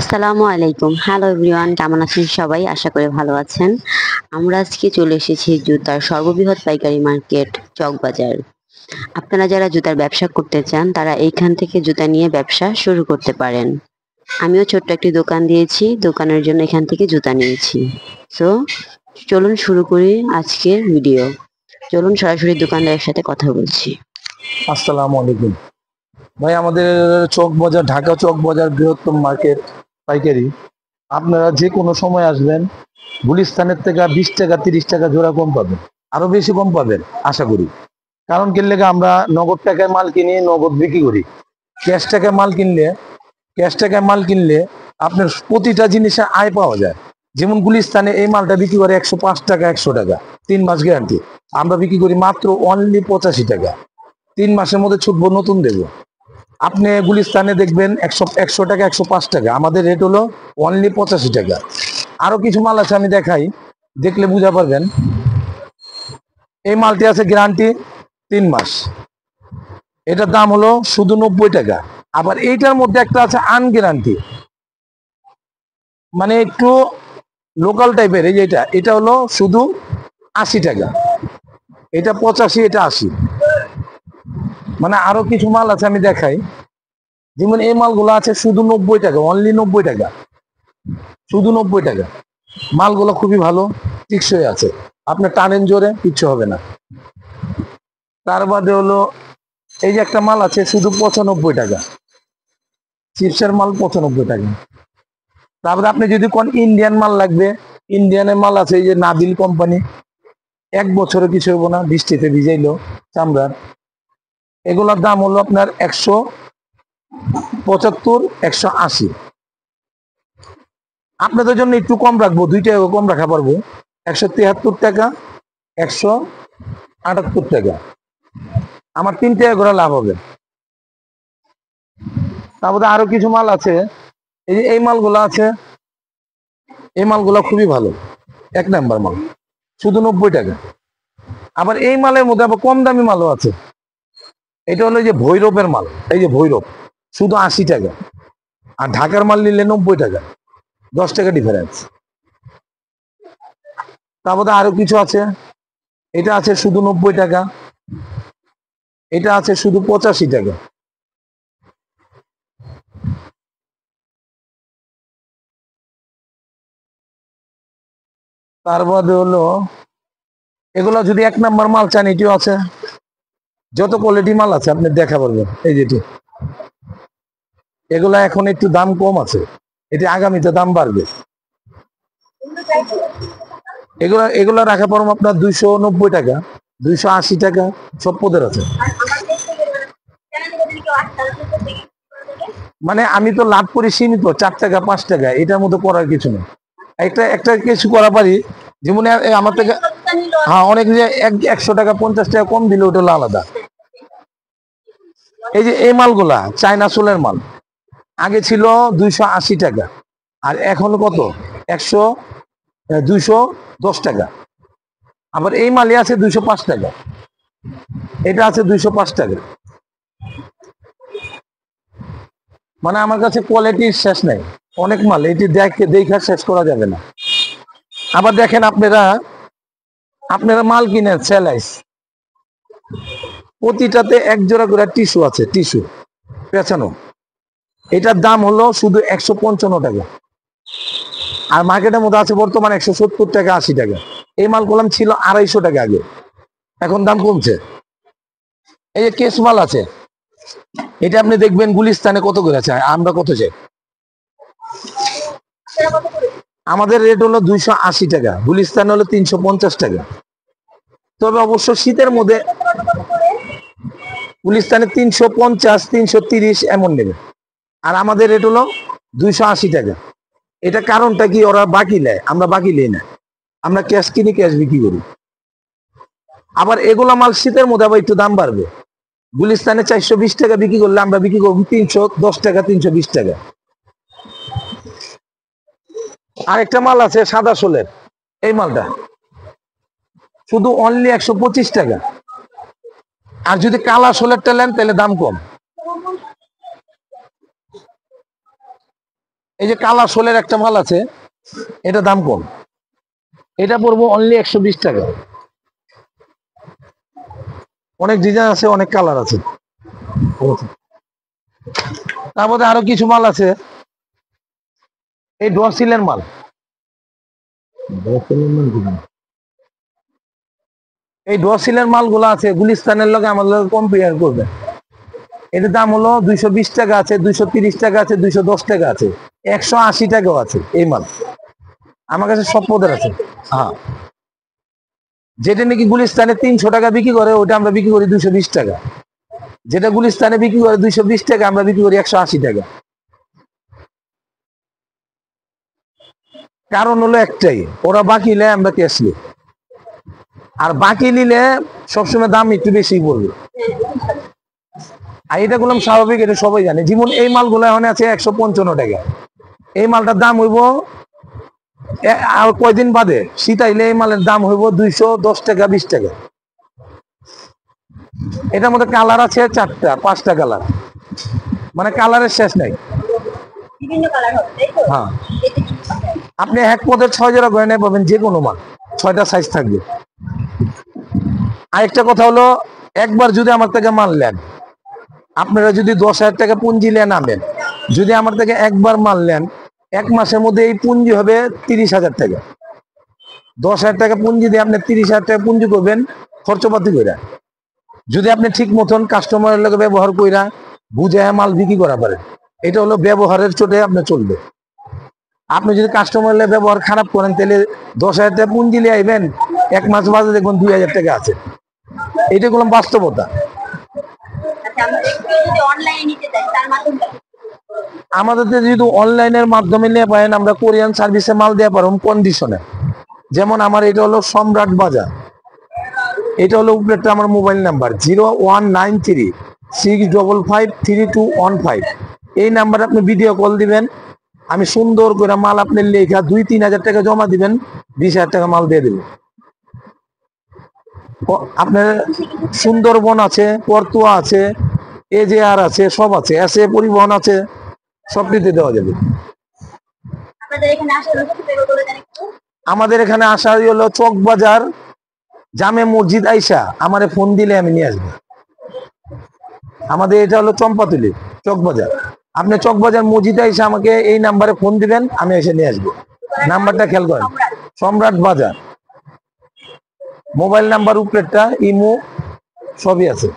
আসসালামু আলাইকুম। Hello everyone, কেমন আছেন সবাই? আশা করি ভালো আছেন। আমরা আজকে চলে এসেছি জুতার সর্ববৃহৎ পাইকারি মার্কেট চকবাজার। আপনারা যারা জুতার ব্যবসা করতে চান তারা এইখান থেকে জুতা নিয়ে ব্যবসা শুরু করতে পারেন। আমিও ছোট্ট একটি দোকান দিয়েছি, দোকানের জন্য এখান থেকে জুতা নিয়েছি। সো চলুন শুরু করি আজকের ভিডিও। চলুন সরাসরি দোকানদারের সাথে কথা বলছি। আসসালামু আলাইকুম ভাই, আমাদের চক বাজার, ঢাকা চক বাজার বৃহত্তম মার্কেট পাইকারি। আপনারা যে কোনো সময় আসবেন, গুলিস্তানের থেকে 20 টাকা 30 টাকা জোড়া কম পাবেন, আরো বেশি কম পাবেন আশা করি। কারণ কিনলে আমরা নগদ টাকায় মাল কিনি, নগদ বিক্রি করি। ক্যাশ টাকায় মাল কিনলে ক্যাশ টাকায় মাল কিনলে আপনার প্রতিটা জিনিসে আয় পাওয়া যায়। যেমন গুলিস্তানে এই মালটা বিক্রি করে 105 টাকা, 100 টাকা, 3 মাস গ্যারান্টি। আমরা বিক্রি করি মাত্র অনলি 85 টাকা। 3 মাসের মধ্যে ছুটবো, নতুন দেবো। আপনি গুলিস্তানে দেখবেন 100 টাকা, 105 টাকা। আমাদের রেট হলো অনলি 85 টাকা। আরো কিছু মাল আছে, আমি দেখাই, দেখলে বুঝা পারবেন। এই মালটি আছে গ্যারান্টি 3 মাস, এটার দাম হলো শুধু 90 টাকা। আবার এইটার মধ্যে একটা আছে আনগ্যারান্টি, মানে একটু লোকাল টাইপের। এই যেটা, এটা হলো শুধু 80 টাকা। এটা 85, এটা 80। মানে আরো কিছু মাল আছে, আমি দেখাই। যেমন এই মালগুলো আছে শুধু 90 টাকা, অনলি 90 টাকা, শুধু 90 টাকা। মালগুলো খুবই ভালো, টিকসই আছে। আপনার টানেন জোরে, কিচ্ছু হবে না। তার বাদে হলো এই যে একটা মাল আছে শুধু 95 টাকা, চিপসের মাল 95 টাকা। তারপরে আপনি যদি কোন ইন্ডিয়ান মাল লাগবে, ইন্ডিয়ানের মাল আছে, এই যে নাবিল কোম্পানি, 1 বছরে কিছু হবো না, বৃষ্টিতে ভিজাইলো চামড়ার। এগুলোর দাম হলো আপনার 175, 180। আপনাদের জন্য একটু কম রাখবো, 2 টাকা কম রাখা পারবো। 173 টাকা, 178 টাকা। আমার 3 টাকা করে লাভ হবে। তারপরে আরো কিছু মাল আছে, এই যে এই মালগুলো আছে, এই মালগুলো খুবই ভালো, 1 নাম্বার মাল, শুধু 90 টাকা। আবার এই মালের মধ্যে আবার কম দামি মালও আছে। এটা হলো যে ভৈরবের মাল, এই যে ভৈরব, শুধু 80 টাকা। আর ঢাকার মাল নিলে 90 টাকা, 10 টাকা ডিফারেন্স। তারপরে আরো কিছু আছে, এটা আছে শুধু 90 টাকা, এটা আছে শুধু 85 টাকা। তার বাদে হলো এগুলো যদি 1 নাম্বার মাল চান, এটিও আছে। যত কোয়ালিটি মাল আছে আপনি দেখা পারবেন। এই যেটি, এগুলা এখন একটু দাম কম আছে, এটি আগামীতে দাম বাড়বে। এগুলা এগুলা রাখা পারবো আপনার 290 টাকা, 280 টাকা, সব পদের আছে। মানে আমি তো লাভ করি সীমিত, 4 টাকা 5 টাকা, এটার মধ্যে করার কিছু নেই। একটা একটা কিছু করা পারি, যেমন আমার থেকে, হ্যাঁ, অনেক যে 100 টাকা 50 টাকা কম দিলে ওটা হলো আলাদা। এই যে এই মালগুলা চায়না সোলের মাল, আগে ছিল 280 টাকা, আর এখন কত, 100, 210 টাকা। আবার এই মালই আছে 205 টাকা, এটা আছে 205 টাকা। মানে আমার কাছে কোয়ালিটির শেষ নাই, অনেক মাল, এটি দেখা শেষ করা যাবে না। আবার দেখেন, আপনারা আপনারা মাল কিনেন সেলাইস, প্রতিটাতে 1 জোড়া করে টিস্যু আছে, টিস্যু পেঁচানো। এটার দাম হলো শুধু 155 টাকা। আর মার্কেটের মধ্যে আছে বর্তমানে 170 টাকা, 80 টাকা। এই মাল কলম ছিল 250 টাকা আগে, এখন দাম কমছে। এই যে কেস মাল আছে, এটা আপনি দেখবেন গুলিস্তানে কত করে আছে, আমরা কত চাই। আমাদের রেট হলো 280 টাকা, গুলিস্তান হলো 350 টাকা। তবে অবশ্য শীতের মধ্যে গুলিস্তানে 350, 330 এমন নেবে। আর আমাদের রেট হলো 280 টাকা। এটা কারণটা কি, ওরা বাকি নেয়, আমরা বাকি নেই না, আমরা ক্যাশ কিনি, ক্যাশ বিক্রি করি। আবার এগুলা মাল শীতের মধ্যে আবার একটু দাম বাড়বে। গুলিস্তানে 420 টাকা বিক্রি করলে আমরা বিক্রি করবো 310 টাকা, 320 টাকা। আরেকটা মাল আছে সাদা সোলের, এই মালটা শুধু অনলি 125 টাকা। আর যদি কালা সোলেরটা নেন তাহলে দাম কম। এই যে কালা শোলের একটা মাল আছে, এটা দাম কম, এটা পড়বো অনলি 120 টাকা। অনেক ডিজাইন আছে, অনেক কালার আছে। তারপরে আরো কিছু মাল আছে, এই ডসিলের মাল। এই ডসিলের মালগুলো আছে, গুলিস্তানের লগে আমার লগে কম্পেয়ার করবে। এটার দাম হলো 220 টাকা আছে, 230 টাকা আছে, 210 টাকা আছে, 180 টাকাও আছে। এই মাল আমার কাছে সব পদের আছে। হ্যাঁ, যেটা নাকি গুলিস্তানে 300 টাকা বিক্রি করে, ওটা আমরা বিক্রি করি 220 টাকা। যেটা গুলিস্তানে বিক্রি করে 220 টাকা, আমরা বিক্রি করি 180 টাকা। কারণ হলো একটাই, ওরা বাকি নিলে আমরা ক্যাশ নিই, আর বাকি নিলে সবসময় দাম একটু বেশি পড়বে। আর এটা করলাম স্বাভাবিক, এটা সবাই জানে। যেমন এই মালগুলো এখন আছে 155 টাকা, এই মালটার দাম হইব আর কয়দিন বাদে শীত আইলে এই মালের দাম হইব 210 টাকা, 20 টাকা। এটার মধ্যে কালার আছে 4টা 5টা কালার, মানে কালারের শেষ নাই। হ্যাঁ, আপনি এক পদের 6 জোড়া গয়না পাবেন, যে কোনো মাল 6টা সাইজ থাকবে। আরেকটা কথা হলো, একবার যদি আমার থেকে মাল নেন, আপনারা যদি 10,000 টাকা পুঁজি নিয়ে নামেন, যদি আমার থেকে একবার মাল নেন, 1 মাসের মধ্যে এই পুঁজি হবে 30,000 টাকা। 10,000 টাকা পুঁজি দিয়ে আপনি 30,000 টাকা পুঁজি করবেন খরচপাতি কইরা। যদি আপনি ঠিক মতন কাস্টমারের লগে ব্যবহার কইরা বুঝায় মাল বিক্রি করা পারেন, এটা হলো ব্যবহারের চোটে আপনি চলবে। আপনি যদি কাস্টমারের ব্যবহার খারাপ করেন, তাহলে 10,000 টাকা পুঁজি নিয়ে আইবেন, 1 মাস বাদে দেখবেন 2,000 টাকা আছে। এটা করলাম বাস্তবতা। আমাদের যেহেতু অনলাইনের মাধ্যমে নিয়ে পারেন, আমরা কোরিয়ান সার্ভিসে মাল দিয়ে পারব কন্ডিশনে। যেমন আমার এটা হলো সম্রাট বাজার, এটা হলো উপরেটা আমার মোবাইল নাম্বার 019365532215। এই নাম্বারে আপনি ভিডিও কল দিবেন, আমি সুন্দর করে মাল আপনি লেখা 2-3 হাজার টাকা জমা দিবেন, 20,000 টাকা মাল দিয়ে দেবেন। আপনার সুন্দরবন আছে, পর্তুয়া আছে, এজেআর আছে, সব আছে, এসে পরিবহন আছে, সব দিতে দেওয়া যাবে। আমাদের এখানে আসা হলো চক বাজার জামে মসজিদ আইসা আমারে ফোন দিলে আমি নিয়ে আসবো। আমাদের এটা হলো চম্পাতুলি চক বাজার। আপনি চক বাজার মসজিদ আইসা আমাকে এই নাম্বারে ফোন দিবেন, আমি এসে নিয়ে আসবো। নাম্বারটা খেয়াল করেন, সম্রাট বাজার। মোবাইল নাম্বার উপরেরটা, ইমো সবই আছে।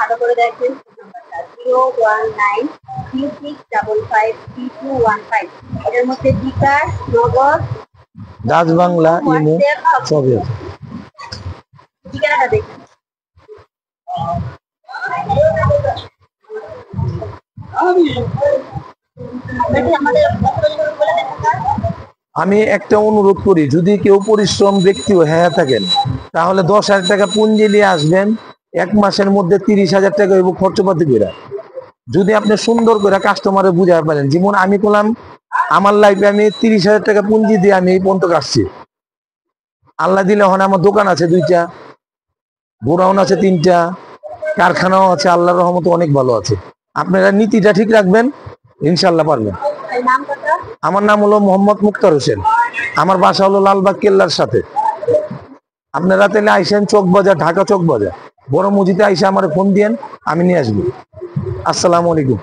ভালো করে দেখেন, 01936553215। এটার মধ্যে বিকাশ, নগদ, ডাচ বাংলা, ইমো সবই আছে। ঠিকানাটা দেখেন। আমি একটা অনুরোধ করি, যদি কেউ পরিশ্রম ব্যক্তি হয়ে থাকেন, তাহলে 10,000 টাকা পুঁজি নিয়ে আসবেন, 1 মাসের মধ্যে 30,000 টাকা হইব খরচপাতি করে। যদি আপনি সুন্দর করে কাস্টমারে বুঝাতে পারেন, যেমন আমি করলাম আমার লাইফে, আমি 30,000 টাকা পুঁজি দিয়ে আমি এই পর্যন্ত আসছি। আল্লাহ দিলে ওখানে আমার দোকান আছে 2টা, গোডাউন আছে 3টা, কারখানাও আছে, আল্লাহর রহমতে অনেক ভালো আছে। আপনারা নীতিটা ঠিক রাখবেন, ইনশাল্লাহ পারবেন। আমার নাম হলো মোহাম্মদ মুক্তার হোসেন, আমার বাসা হলো লালবাগ কেল্লার সাথে। আপনারা তাহলে আইসেন চক বাজার, ঢাকা চক বাজার বড় মসজিদে আইসা আমার ফোন দিয়েন, আমি নিয়ে আসবো। আসসালামু আলাইকুম।